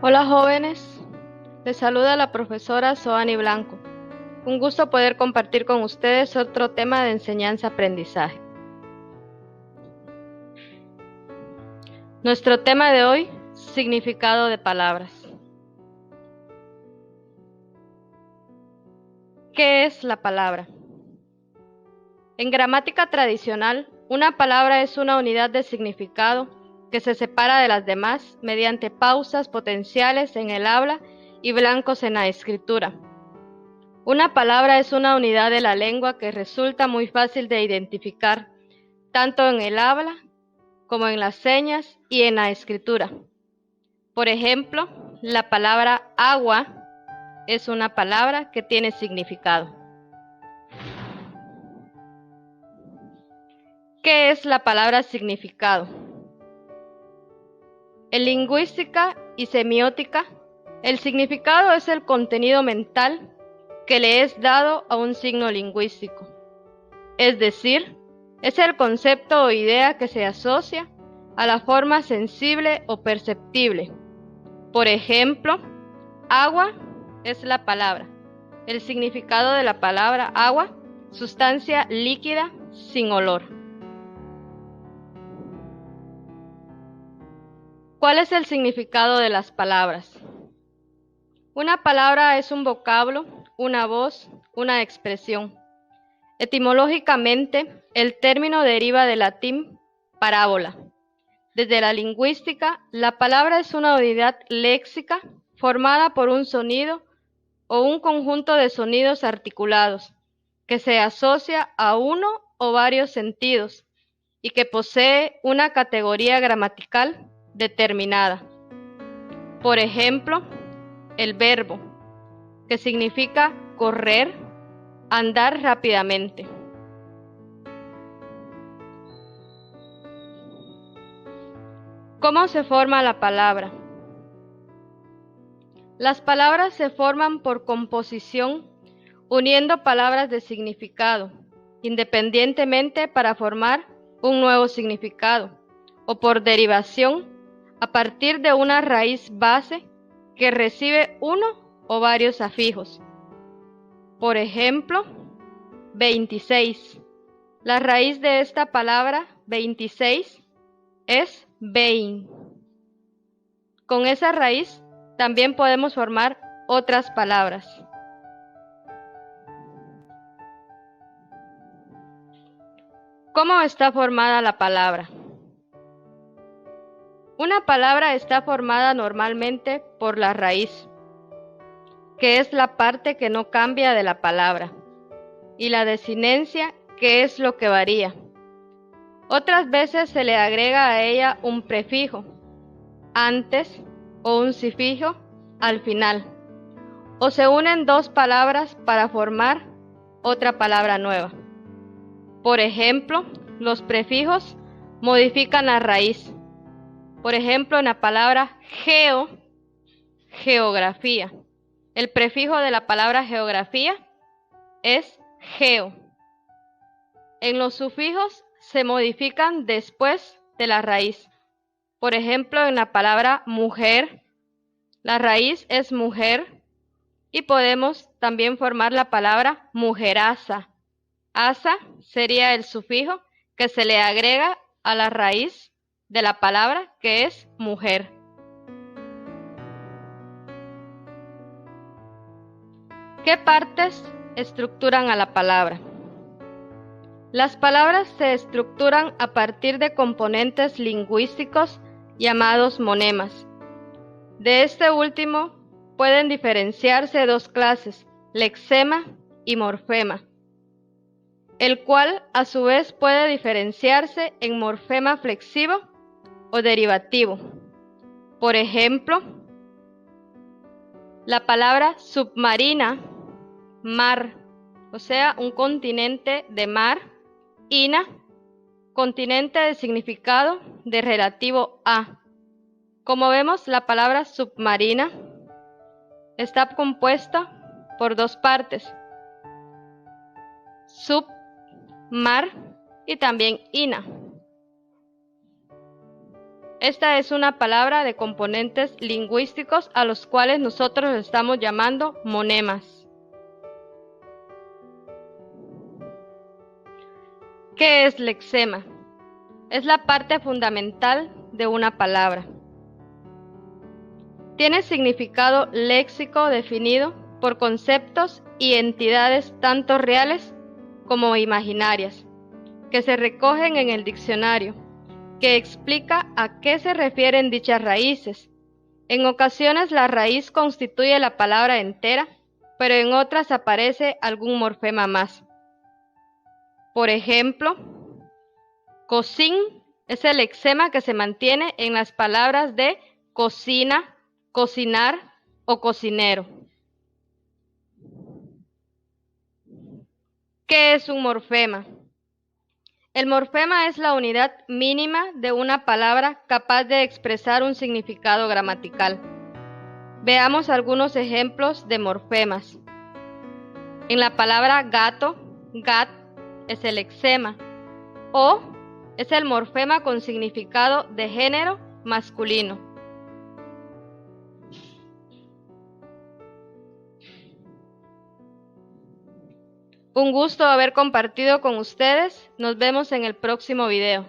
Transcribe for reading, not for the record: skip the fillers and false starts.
Hola jóvenes, les saluda la profesora Soani Blanco. Un gusto poder compartir con ustedes otro tema de enseñanza-aprendizaje. Nuestro tema de hoy, significado de palabras. ¿Qué es la palabra? En gramática tradicional, una palabra es una unidad de significado que se separa de las demás mediante pausas potenciales en el habla y blancos en la escritura. Una palabra es una unidad de la lengua que resulta muy fácil de identificar, tanto en el habla como en las señas y en la escritura. Por ejemplo, la palabra agua es una palabra que tiene significado. ¿Qué es la palabra significado? En lingüística y semiótica, el significado es el contenido mental que le es dado a un signo lingüístico. Es decir, es el concepto o idea que se asocia a la forma sensible o perceptible. Por ejemplo, agua es la palabra. El significado de la palabra agua, sustancia líquida sin olor. ¿Cuál es el significado de las palabras? Una palabra es un vocablo, una voz, una expresión. Etimológicamente, el término deriva del latín parábola. Desde la lingüística, la palabra es una unidad léxica formada por un sonido o un conjunto de sonidos articulados que se asocia a uno o varios sentidos y que posee una categoría gramatical determinada. Por ejemplo, el verbo, que significa correr, andar rápidamente. ¿Cómo se forma la palabra? Las palabras se forman por composición, uniendo palabras de significado, independientemente para formar un nuevo significado, o por derivación, a partir de una raíz base que recibe uno o varios afijos. Por ejemplo, 26. La raíz de esta palabra, 26, es vein. Con esa raíz también podemos formar otras palabras. ¿Cómo está formada la palabra? Una palabra está formada normalmente por la raíz, que es la parte que no cambia de la palabra, y la desinencia, que es lo que varía. Otras veces se le agrega a ella un prefijo antes o un sufijo al final, o se unen dos palabras para formar otra palabra nueva. Por ejemplo, los prefijos modifican la raíz. Por ejemplo, en la palabra geo, geografía. El prefijo de la palabra geografía es geo. En los sufijos se modifican después de la raíz. Por ejemplo, en la palabra mujer, la raíz es mujer y podemos también formar la palabra mujeraza. Asa sería el sufijo que se le agrega a la raíz de la palabra, que es mujer. ¿Qué partes estructuran a la palabra? Las palabras se estructuran a partir de componentes lingüísticos llamados monemas. De este último pueden diferenciarse dos clases, lexema y morfema, el cual a su vez puede diferenciarse en morfema flexivo o derivativo. Por ejemplo, la palabra submarina, mar, o sea, un continente de mar, ina, continente de significado de relativo a. Como vemos, la palabra submarina está compuesta por dos partes, sub, mar y también ina. Esta es una palabra de componentes lingüísticos a los cuales nosotros estamos llamando monemas. ¿Qué es lexema? Es la parte fundamental de una palabra. Tiene significado léxico definido por conceptos y entidades tanto reales como imaginarias, que se recogen en el diccionario, que explica a qué se refieren dichas raíces. En ocasiones la raíz constituye la palabra entera, pero en otras aparece algún morfema más. Por ejemplo, cocín es el lexema que se mantiene en las palabras de cocina, cocinar o cocinero. ¿Qué es un morfema? El morfema es la unidad mínima de una palabra capaz de expresar un significado gramatical. Veamos algunos ejemplos de morfemas. En la palabra gato, gat es el lexema, o es el morfema con significado de género masculino. Un gusto haber compartido con ustedes. Nos vemos en el próximo video.